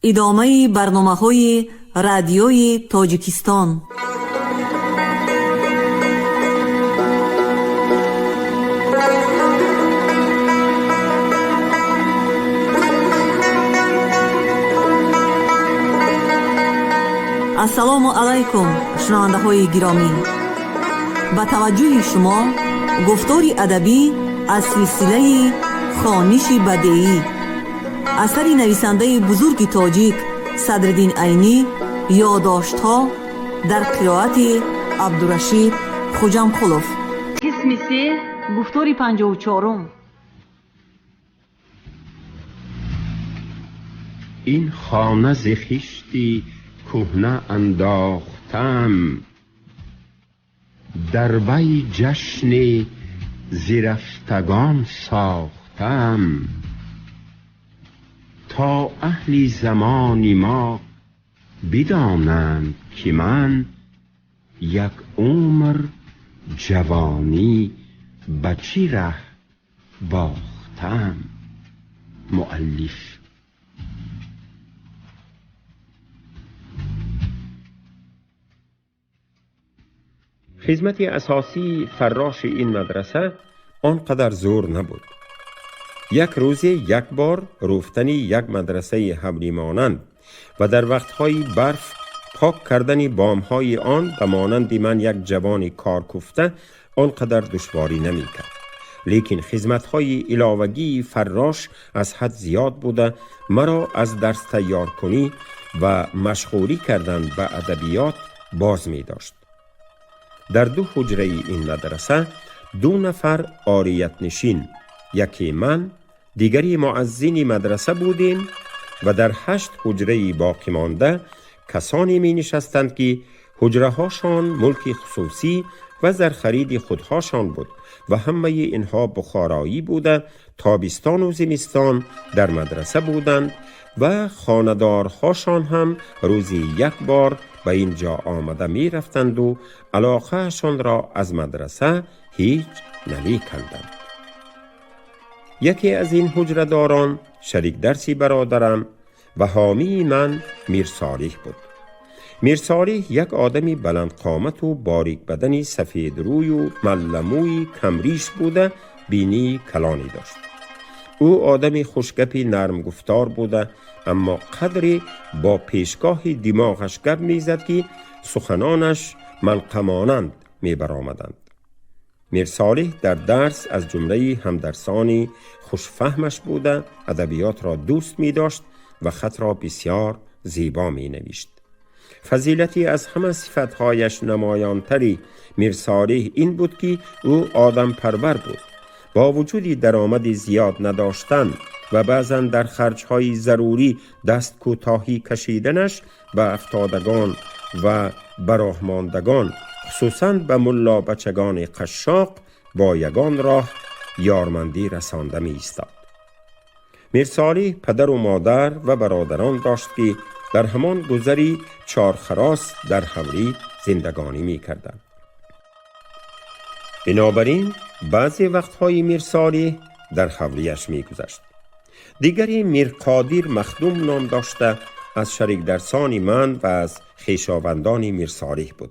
ادامه برنامه‌های رادیوی تاجیکستان. السلام علیکم شنونده های گرامی، با توجه شما گفتاری ادبی از سلسله خوانش بدیعی اثری نویسنده بزرگ تاجیک صدرالدین عینی، یادداشت‌ها در قرائت عبدالرشید خوجامقلوف. قسم 3، گفتاری 54. این خانه ز خشتی کهنه انداختم، در وی جشن زرفتگان ساختم، تا اهل زمان ما بدانند که من یک عمر جوانی به چی ره باختم. مؤلف. خدمت اساسی فراش این مدرسه آنقدر زور نبود. یک روز یک بار رفتن یک مدرسه حولی مانند و در وقتهای برف پاک کردن بامهای آن به مانند من یک جوان کارکفته آنقدر دشواری نمی کرد. لیکن خدمت‌های علاوگی فراش از حد زیاد بوده مرا از درس تیار کنی و مشغولی کردن به ادبیات باز می داشت. در 2 حجره این مدرسه 2 نفر عاریت نشین، یکی من دیگری معزین مدرسه بودیم و در 8 حجره باقی مانده کسانی می نشستند که حجره هاشان ملک خصوصی و زر خرید خودهاشان بود و همه اینها بخارایی بوده، تابستان و زمستان در مدرسه بودند و خاندارهاشان هم روزی یک بار به اینجا آمده می رفتند و علاقهشان را از مدرسه هیچ نمی کندند. یکی از این حجره داران شریک درسی برادرم و حامی من میر صالح بود. میر صالح یک آدمی بلند قامت و باریک بدنی سفید روی و ملموی کمریش بوده، بینی کلانی داشت. او آدمی خوشگپی نرم گفتار بوده، اما قدری با پیشگاه دماغش گپ میزد که سخنانش ملقمانند می برآمدند. میر صالح در درس از جمله همدرسانی خوشفهمش بوده، ادبیات را دوست می داشت و خط را بسیار زیبا می نوشت. فضیلتی از همه صفتهایش نمایانتری میر صالح این بود که او آدم پرور بود. با وجودی درآمد زیاد نداشتن و بعضا در خرجهای ضروری دست کوتاهی کشیدنش به افتادگان و براهماندگان، خصوصاً به ملا بچگان قشاق، با یگان راه یارمندی رسانده می ایستاد. میر صالح پدر و مادر و برادران داشت که در همان گذری 4 خراس در حولی زندگانی می کردند. بنابراین بعضی وقتهای میر صالح در حولیش می گذشت. دیگری میر قادر مخدوم نام داشته، از شریک درسان من و از خویشاوندان میر صالح بود.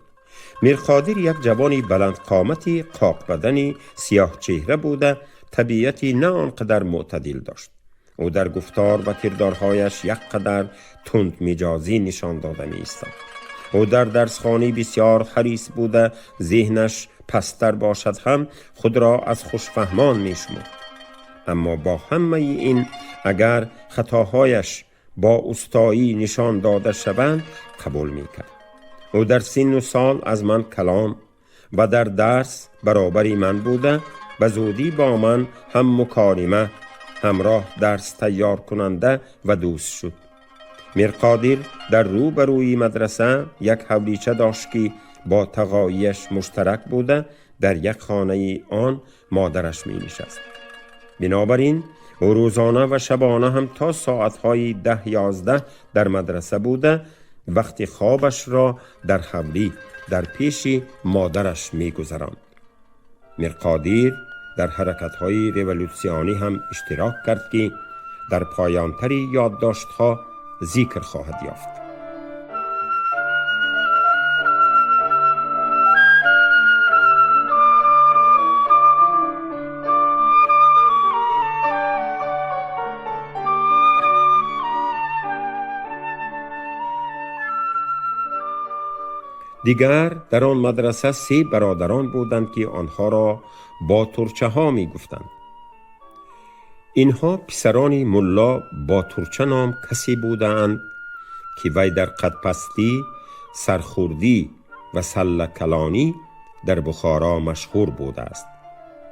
میر قادر یک جوانی بلند قامتی قاق بدنی سیاه چهره بوده، طبیعتی نه آنقدر معتدل داشت. او در گفتار و کردارهایش یک قدر تند مجازی نشان داده می ایستاد. او در درسخانه بسیار حریص بوده، ذهنش پستر باشد هم خود را از خوشفهمان می شمرد. اما با همه این اگر خطاهایش با استایی نشان داده شوند قبول می کرد. او در سن و سال از من کلان و در درس برابری من بوده، به زودی با من هم مکالمه همراه درس تیار کننده و دوست شد. میر قادر در روبروی مدرسه یک حولیچه داشت که با تقاعیش مشترک بوده، در یک خانه آن مادرش می نشست. بنابراین او روزانه و شبانه هم تا ساعتهای 10-11 در مدرسه بوده، وقتی خوابش را در حولی در پیش مادرش می گذراند. میر قادر در حرکت‌های ریولوسیونی هم اشتراک کرد که در پایانتر یادداشت‌ها ذکر خواهد یافت. دیگر در آن مدرسه 3 برادران بودند که آنها را باتورچه ها می گفتند. اینها پسران ملا باتورچه نام کسی بودند که وی در قدپستی، سرخوردی و سله کلانی در بخارا مشهور بوده است.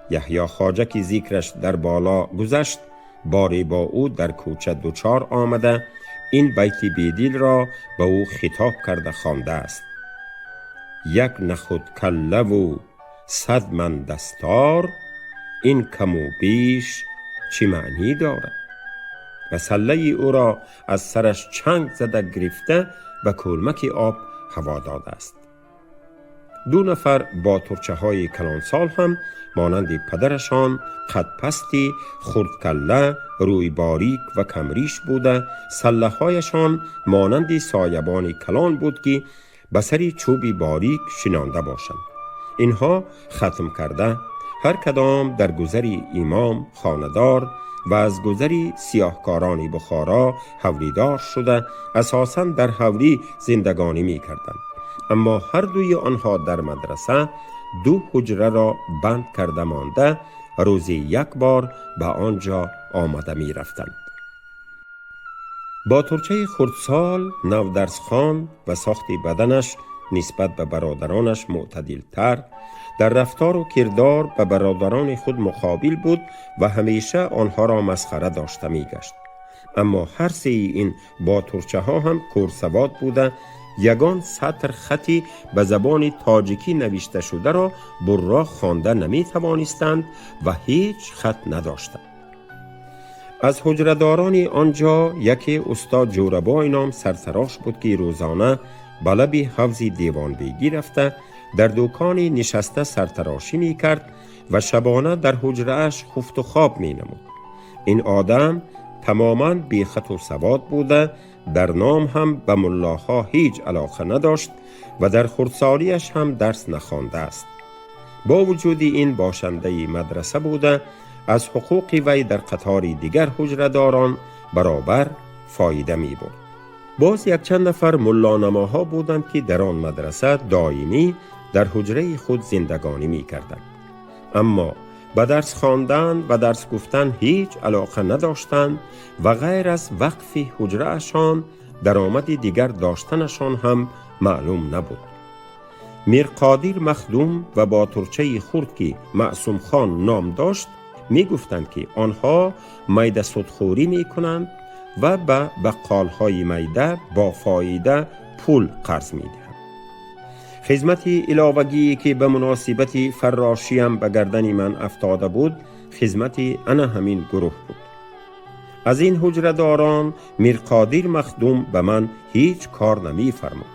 یحیی خواجه که ذکرش در بالا گذشت، باری با او در کوچه دوچار آمده این بیت بیدل را به او خطاب کرده خوانده است: یک نخود کله و 100 من دستار، این کم و بیش چه معنی دارد؟ و سله او را از سرش چنگ زده گرفته به کلمک آب هوا داده است. 2 نفر باتورچه های کلانسال هم مانند پدرشان قدپستی، خردکله، روی باریک و کمریش بوده. سله هایشان مانند سایبان کلان بود که به سری چوبی باریک شنانده باشند. اینها ختم کرده هر کدام در گذری امام خاندار و از گذری سیاهکاران بخارا حولیدار شده اساساً در حولی زندگانی می کردند. اما هر دوی آنها در مدرسه 2 حجره را بند کرده مانده روزی 1 بار به آنجا آمده می رفتند. باتورچه خردسال نودرس خان و ساخت بدنش نسبت به برادرانش معتدل تر، در رفتار و کردار به برادران خود مقابل بود و همیشه آنها را مسخره داشته می گشت. اما هر 3 این باتورچه ها هم کورسواد بوده، یگان سطر خطی به زبان تاجیکی نوشته شده را برا خوانده نمی توانستند و هیچ خط نداشتند. از حجره‌داران آنجا یکی استاد جوربای نام سرتراش بود که روزانه به لب حوض دیوان بیگی رفته در دکان نشسته سرتراشی می کرد و شبانه در حجره‌اش خفت و خواب می نمود. این آدم تماماً بی خط و سواد بوده، در نام هم به ملاها هیچ علاقه نداشت و در خردسالیش هم درس نخوانده است. با وجود این باشنده مدرسه بوده، از حقوق وی در قطار دیگر حجره‌داران برابر فایده می برد. باز یک چند نفر ملانماها بودند که در آن مدرسه دائمی در حجره خود زندگانی می کردند. اما به درس خواندن و درس گفتن هیچ علاقه نداشتند و غیر از وقف حجره‌شان درآمد دیگر داشتنشان هم معلوم نبود. میرقادر مخدوم و باتورچه خرد که معصوم خان نام داشت می گفتند که آنها میده سودخوری می کنند و به بقالهای میده با فایده پول قرض می دهند. خدمت علاوگی که به مناسبت فراشیم به گردن من افتاده بود، خدمت انا همین گروه بود. از این حجره‌داران میرقادر مخدوم به من هیچ کار نمی فرمود،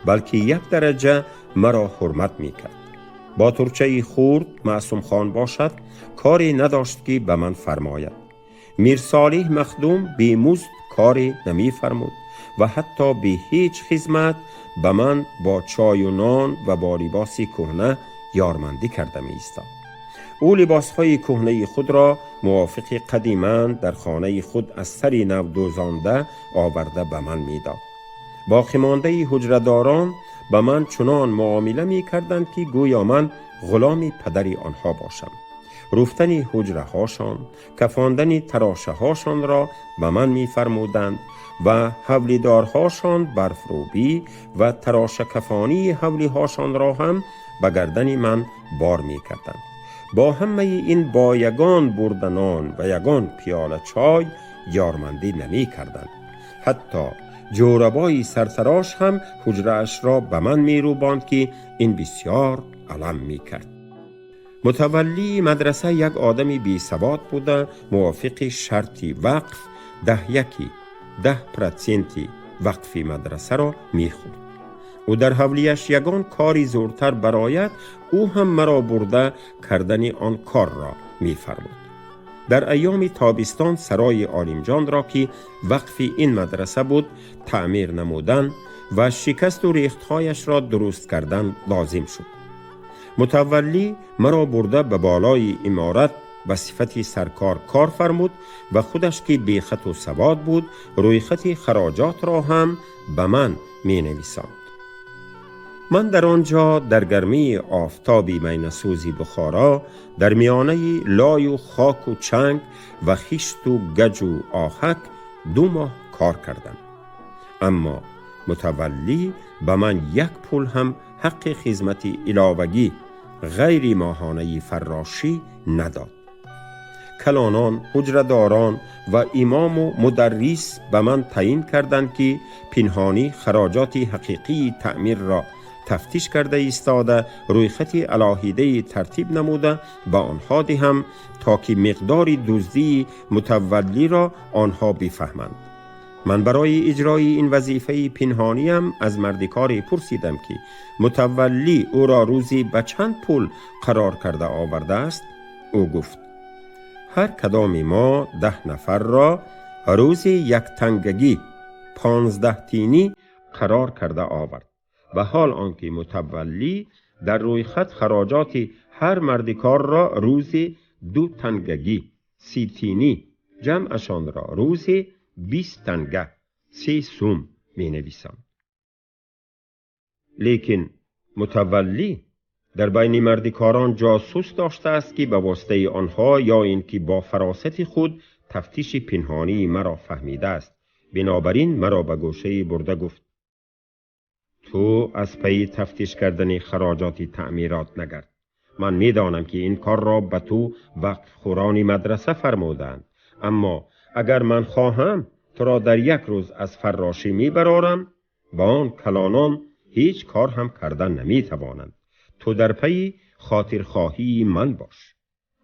بلکه 1 درجه مرا حرمت می کرد. باتورچه خورد معصوم خان باشد، کاری نداشت که به من فرماید. میر صالح مخدوم بی مزد کاری نمی فرمود و حتی بی هیچ خدمت به من با چای و نان و با لباس کهنه یارمندی کرده می ایستاد. او لباسهای کهنه خود را موافق قدیما در خانه خود از سری نو دوزانده آورده به من می داد. باقی مانده حجره‌داران به من چنان معامله می کردند که گویا من غلام پدری آنها باشم. رفتن حجره هاشان، کفاندن تراشه هاشان را به من می فرمودند و حولیدارهاشان برفروبی و تراشه کفانی حولی هاشان را هم به گردن من بار می کردند. با همه این با یگان بردنان و یگان پیاله چای یارمندی نمی کردند. حتی جوربای سرتراش هم حجره‌اش را به من می روباند که این بسیار علم می کرد. متولی مدرسه یک آدمی بی سواد بوده، موافق شرطی وقف 10% وقفی مدرسه را می خورد. او در حولیش یگان کاری زورتر برآید، او هم مرا برده کردن آن کار را می فرمود. در ایام تابستان سرای عالمجان را که وقف این مدرسه بود تعمیر نمودن و شکست و ریختهایش را درست کردن لازم شد. متولی مرا برده به بالای عمارت به صفت سرکار کار فرمود و خودش که بی خط و سواد بود روی خط خراجات را هم به من می نویساند. من در آنجا در گرمی آفتابی مینه‌سوزی بخارا در میانه لای و خاک و چنگ و خشت و گج و آهک 2 ماه کار کردم. اما متولی به من 1 پول هم حق خدمت علاوگی غیر ماهانه فراشی نداد. کلانان، حجره‌داران و امام و مدرس به من تعیین کردند که پنهانی خراجات حقیقی تعمیر را تفتیش کرده ایستاده روی خط علاهیده ترتیب نموده به آنها دهم تا که مقدار دزدی متولی را آنها بفهمند. من برای اجرای این وظیفه پنهانیم از مردکار پرسیدم که متولی او را روزی به چند پول قرار کرده آورده است. او گفت هر کدام ما 10 نفر را روزی 1 تنگگی 15 تینی قرار کرده آورد و حال آنکه متولی در روی خط خراجات هر مردکار را روزی 2 تنگگی 30 تینی جمعشان را روزی 20 تنگه 3 سوم می نویسم. لیکن متولی در بین مردکاران جاسوس داشته است که به واسطه آنها یا اینکه با فراست خود تفتیش پنهانی مرا فهمیده است. بنابراین مرا به گوشه برده گفت تو از پی تفتیش کردن خراجات تعمیرات نگرد. من می دانم که این کار را به تو وقف خوران مدرسه فرمودند، اما اگر من خواهم تو را در 1 روز از فراشی می برارم با آن کلانان هیچ کار هم کردن نمی توانند. تو در پی خاطرخواهی من باش.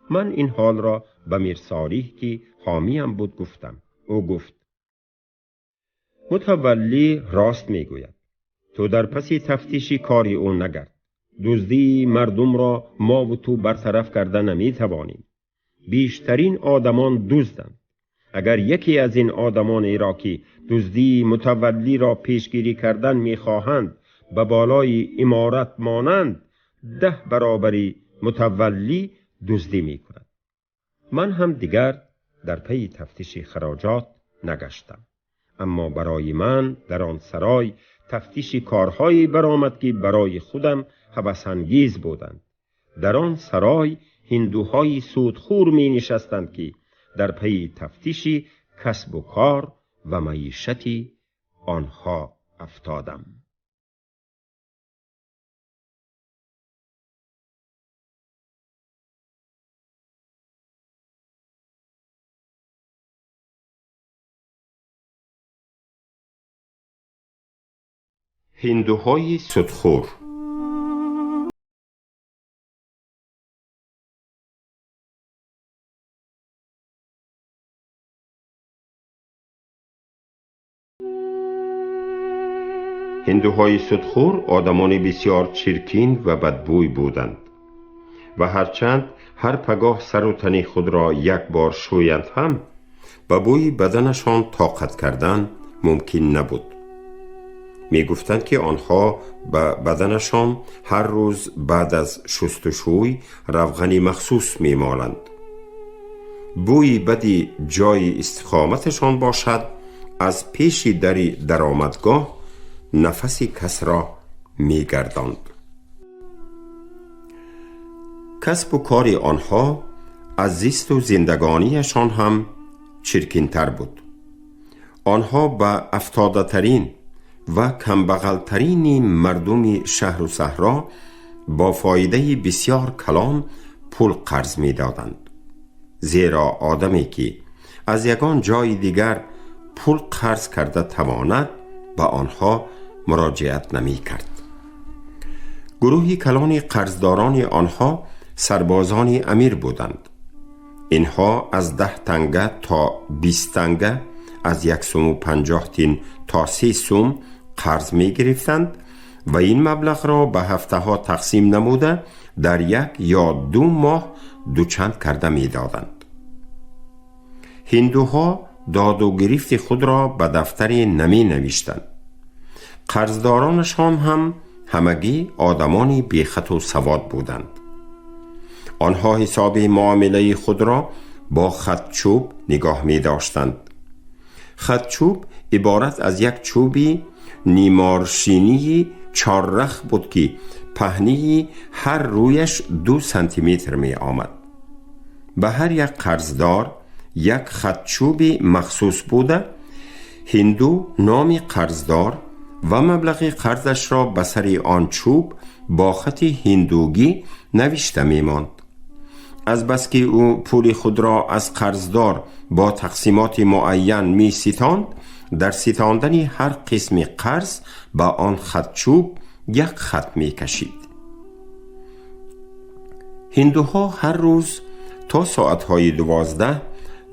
من این حال را به میر صالح که حامیم بود گفتم. او گفت متولی راست می گوید. تو در پسی تفتیشی کاری او نگرد. دزدی مردم را ما و تو برطرف کرده نمی توانیم. بیشترین آدمان دزدند. اگر یکی از این آدمان را که دزدی متولی را پیشگیری کردن می خواهند به بالای عمارت مانند 10 برابری متولی دزدی می کند. من هم دیگر در پی تفتیش خراجات نگشتم. اما برای من در آن سرای تفتیش کارهایی برآمد که برای خودم هوس‌انگیز بودند. در آن سرای هندوهای سودخور می نشستند که در پی تفتیش کسب و کار و معیشتی آنها افتادم. هندوهای سودخور. هندوهای سودخور آدمان بسیار چرکین و بدبوی بودند و هرچند هر پگاه سر و تن خود را 1 بار شویند هم به بوی بدنشان طاقت کردن ممکن نبود. می گفتند که آنها به بدنشان هر روز بعد از شستشوی روغنی مخصوص می مالند. بوی بدی جای استقامتشان باشد از پیش دری درآمدگاه نفس کس را می گرداند. کسب و کار آنها از زیست و زندگانیشان هم چرکین‌تر بود. آنها به افتاده‌ترین و کمبغل‌ترین مردم شهر و صحرا با فایده بسیار کلان پول قرض می دادند. زیرا آدمی که از یگان جای دیگر پول قرض کرده تواند به آنها مراجعت نمی کرد. گروهی کلان قرضداران آنها سربازان امیر بودند. اینها از 10 تنگه تا 20 تنگه، از 150 تین تا 3 سوم قرض می گرفتند و این مبلغ را به هفته ها تقسیم نموده در 1 یا 2 ماه دوچند کرده می دادند. هندوها داد و گریفت خود را به دفتری نمی نوشتند. قرضدارانشان هم همگی آدمانی بی خط و سواد بودند. آنها حساب معامله خود را با خطچوب نگاه می داشتند. خطچوب عبارت از یک چوبی نیمارشینی چاررخ بود که پهنی هر رویش 2 سانتیمتر می آمد. به هر یک قرضدار یک خطچوبی مخصوص بوده. هندو نام قرضدار و مبلغ قرضش را به سر آن چوب با خط هندوگی نوشته می ماند. از بس که او پول خود را از قرضدار با تقسیمات معین می ستاند، در ستاندن هر قسم قرض با آن خطچوب یک خط می کشید. هندوها هر روز تا ساعتهای 12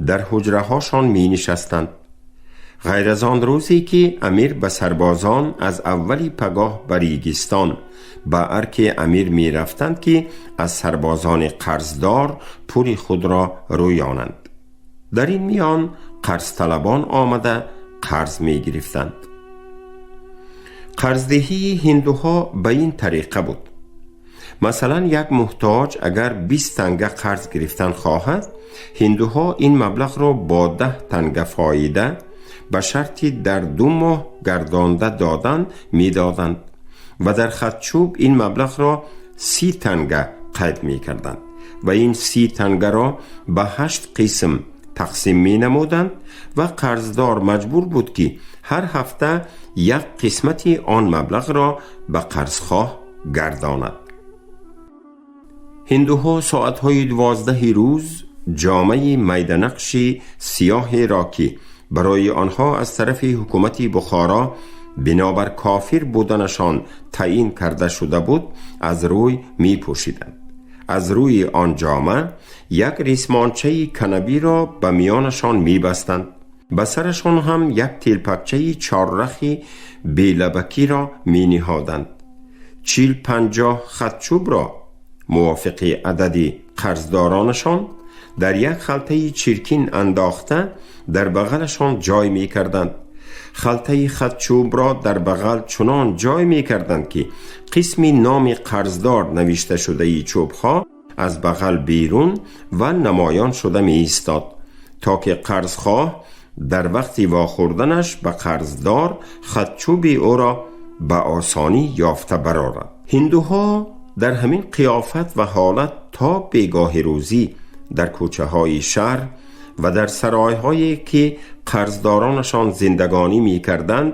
در حجره هاشان می نشستند. غیر از آن روزی که امیر به سربازان از اولی پگاه به ریگستان به ارک امیر می رفتند که از سربازان قرضدار پول خود را رویانند. در این میان قرض طلبان آمده قرض می گرفتند. قرضدهی هندوها به این طریقه بود: مثلا یک محتاج اگر 20 تنگه قرض گرفتن خواهد، هندوها این مبلغ را با 10 تنگه فایده به شرطی در 2 ماه گردانده دادن می دادند و در خطچوب این مبلغ را 30 تنگه قید می کردند و این 30 تنگه را به 8 قسم تقسیم می نمودند و قرضدار مجبور بود که هر هفته یک قسمتی آن مبلغ را به قرضخواه گرداند. هندوها ساعتهای 12 روز جامعه میدنقشی سیاه را که برای آنها از طرف حکومت بخارا بنابر کافر بودنشان تعیین کرده شده بود از روی می پوشیدند. از روی آن جامه یک ریسمانچه کنبی را به میانشان می بستند. به سرشان هم یک تیلپکچه چاررخی بیلبکی را می نهادند. 40-50 خطچوب را موافق عددی قرضدارانشان در یک خلطه چرکین انداخته در بغلشان جای می کردند. خلطه خطچوب را در بغل چنان جای می کردند که قسمی نام قرضدار نوشته شده ای چوبها از بغل بیرون و نمایان شده می ایستاد تا که قرضخواه در وقت واخوردنش به قرضدار خطچوبی او را به آسانی یافته برآورد. هندوها در همین قیافت و حالت تا بیگاه روزی در کوچه های شهر و در سرای هایی که قرضدارانشان زندگانی می کردند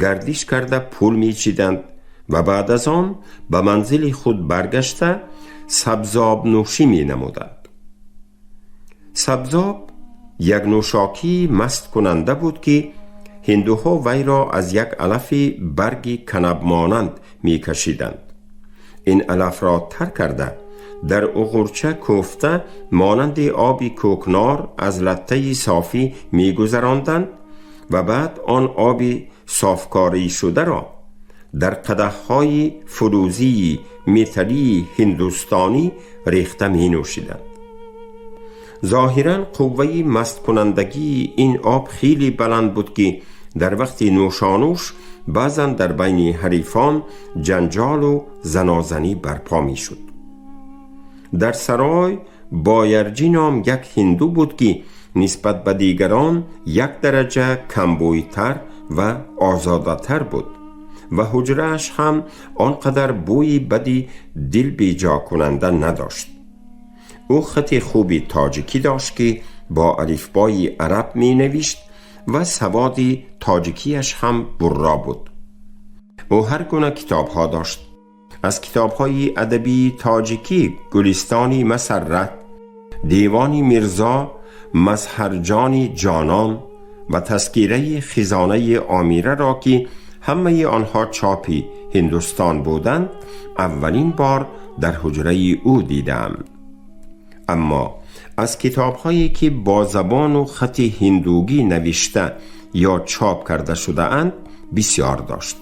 گردش کرده پول می چیدند و بعد از آن به منزل خود برگشته سبزاب نوشی می نمودند. سبزاب یک نوشاکی مست کننده بود که هندوها وی را از یک علف برگ کنب مانند می کشیدند. این علف را تر کرده در اغرچه کوفته مانند آبی کوکنار از لطه صافی می گذراندند و بعد آن آبی صافکاری شده را در قدح‌های فلزی متلی هندوستانی ریخته می نوشیدند. ظاهراً قوه مست کنندگی این آب خیلی بلند بود که در وقت نوشانوش بعضاً در بین حریفان جنجال و زنازنی برپا می شد. در سرای بایرجی نام یک هندو بود که نسبت به دیگران 1 درجه کمبویتر و آزادتر بود و حجره‌اش هم آنقدر بوی بدی دل بیجا کننده نداشت. او خط خوبی تاجیکی داشت که با الفبای عرب می نوشت و سواد تاجیکیش هم برا بود. او هر گونه کتاب ها داشت. از کتاب های ادبی تاجیکی گلستانی مسرت، دیوانی میرزا مظهرجانی جانان و تذکیره خزانه آمیره را که همه آنها چاپی هندوستان بودند اولین بار در حجره او دیدم. اما از کتاب هایی که با زبان و خط هندوگی نوشته یا چاپ کرده شده اند بسیار داشت.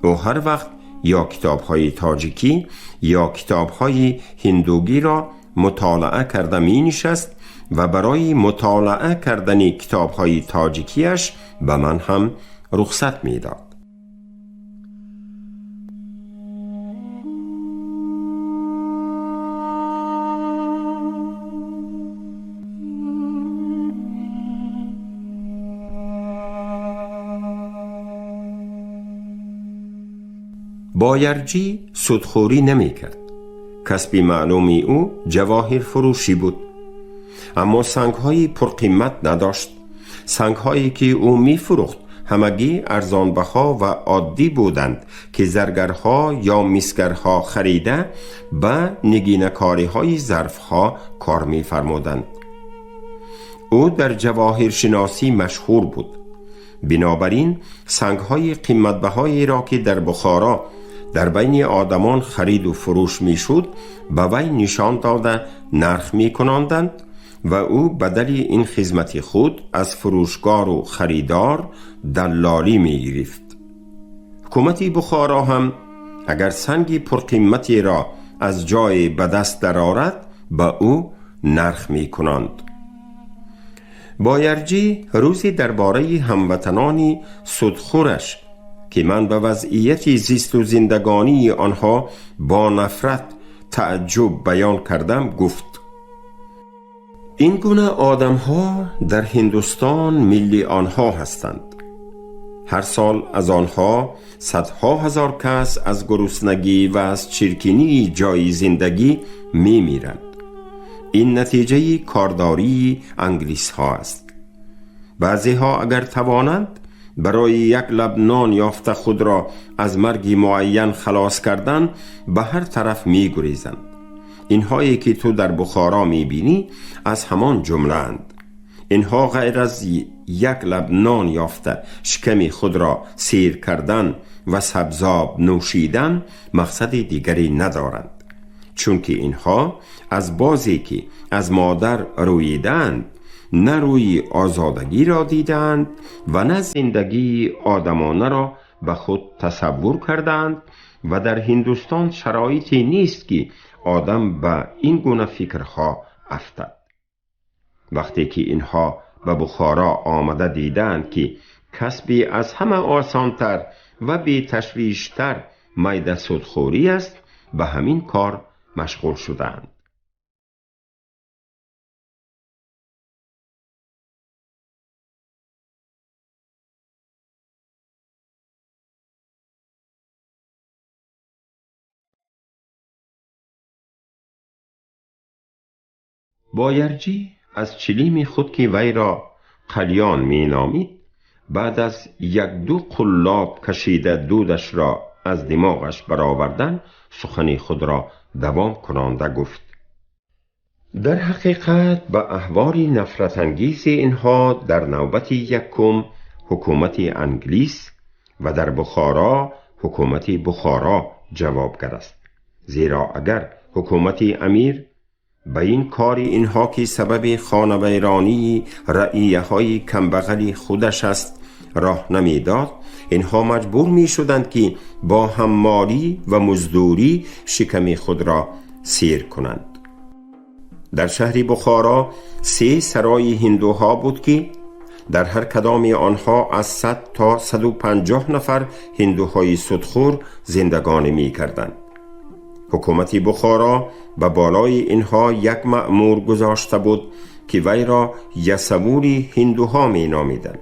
او هر وقت یا کتاب های تاجیکی یا کتاب های هندوگی را مطالعه کرده می نشست و برای مطالعه کردن کتاب‌های تاجیکیش به من هم رخصت می‌داد. بایرجی سودخوری نمی کرد. کسب معلومی او جواهر فروشی بود، اما سنگ‌های پرقیمت نداشت. سنگ‌هایی که او می فروخت همگی ارزان بها و عادی بودند که زرگرها یا میسگرها خریده به نگینه‌کاری‌های ظرف‌ها کار می فرمودند. او در جواهر شناسی مشهور بود. بنابراین سنگ‌های قیمت‌بهایی را که در بخارا در بین آدمان خرید و فروش می شد به وی نشان داده نرخ می کنندند و او بدل این خدمت خود از فروشگار و خریدار دلالی می گرفت. حکومت بخارا هم اگر سنگ پرقیمتی را از جای به دست درآورد به او نرخ می کنند. بایرجی روزی درباره هموطنانی سودخورش که من به وضعیت زیست و زندگانی آنها با نفرت تعجب بیان کردم گفت: این گونه آدم ها در هندوستان ملی آنها هستند. هر سال از آنها صدها هزار کس از گرسنگی و از چرکنی جای زندگی می میرند. این نتیجه کارداری انگلیس ها است. بعضی ها اگر توانند برای یک لب نان یافته خود را از مرگی معین خلاص کردن به هر طرف می گریزند. اینهایی که تو در بخارا می بینی از همان جمله اند. اینها غیر از یک لب نان یافته شکم خود را سیر کردن و سبزاب نوشیدن مقصد دیگری ندارند، چون که اینها از بازی که از مادر رویدند نه روی آزادگی را دیدند و نه زندگی آدمانه را به خود تصور کردند و در هندوستان شرایطی نیست که آدم به این گونه فکرها افتد. وقتی که اینها به بخارا آمده دیدند که کسبی از همه آسانتر و بی تشویشتر میده سودخوری است، به همین کار مشغول شدند. بایرجی از چلیم خود که وی را قلیان می نامید بعد از یک دو قلاب کشیده دودش را از دماغش برآوردن سخن خود را دوام کنانده گفت: در حقیقت به احوال نفرت انگیز اینها در نوبت یکم حکومت انگلیس و در بخارا حکومت بخارا جوابگر است. زیرا اگر حکومت امیر به این کار اینها که سبب خانویرانی رعیه های کمبغل خودش است راه نمیداد، اینها مجبور می شدند که با حمالی و مزدوری شکم خود را سیر کنند. در شهر بخارا 3 سرای هندوها بود که در هر کدام آنها از 100 تا 150 نفر هندوهای سودخور زندگانی می کردند. حکومت بخارا به بالای اینها یک مأمور گذاشته بود که وی را یسووری هندوها می نامیدند.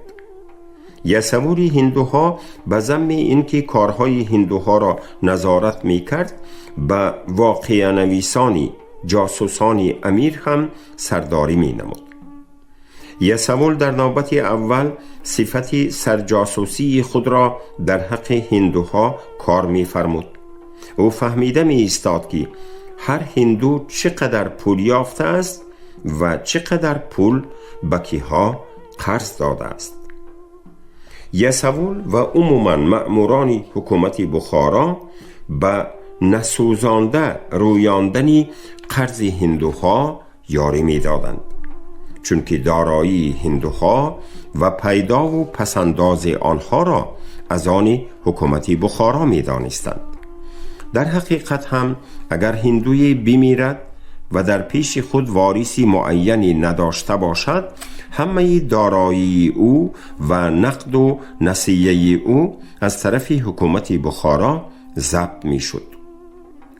یسووری هندوها به ضمن اینکه کارهای هندوها را نظارت می کرد، به واقعه نویسانی جاسوسانی امیر هم سرداری می نمود. یسوول در نوبت اول صفت سرجاسوسی خود را در حق هندوها کار می فرمود. او فهمیده می ایستاد که هر هندو چقدر پول یافته است و چقدر پول به کیها قرض داده است. یسوول و عموماً مأموران حکومت بخارا به نسوزانده رویاندن قرض هندوها یاری می دادند، چون که دارایی هندوها و پیدا و پسنداز آنها را از آن حکومت بخارا می دانستند. در حقیقت هم اگر هندوی بمیرد و در پیش خود وارثی معینی نداشته باشد، همه دارایی او و نقد و نسیه او از طرف حکومت بخارا ضبط می شد.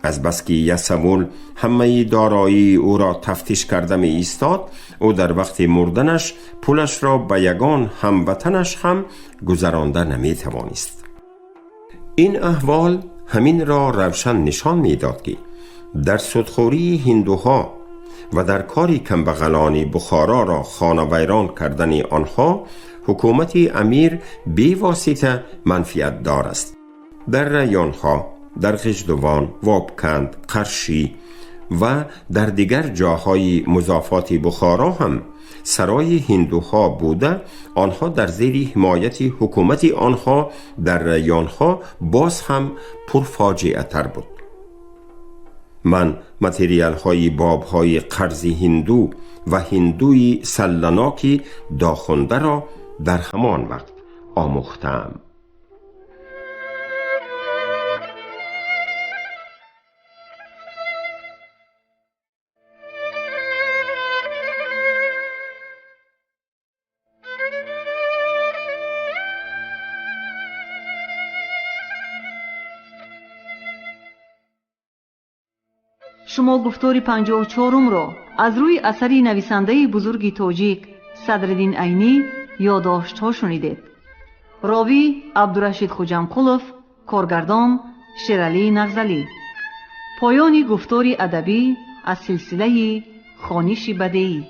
از بس که یسمول همه دارایی او را تفتیش کرده می ایستاد، او در وقت مردنش پولش را به یگان هموطنش هم گذرانده نمی توانست. این احوال همین را روشن نشان می داد که در سودخوری هندوها و در کاری کمبغلان بخارا را خانه ویران کردن آنها حکومت امیر بی واسطه منفعت دار است. در ریانها، در غجدوان، وابکند، قرشی و در دیگر جاهای مضافات بخارا هم سرای هندوها بوده، آنها در زیر حمایت حکومت آنها در ریانها باز هم پرفاجعه تر بود. من متریال های باب های قرض هندو و هندوی سلناکی داخنده را در همان وقت آموختم. شما گفتار 54 را از روی اثری نویسنده بزرگ تاجیک صدرالدین عینی یادداشت‌ها شنیدید. راوی عبدالرشید خوجمقلوف، کارگردان شیرعلی نغزلی. پایان گفتار ادبی از سلسله خوانش بدیعی.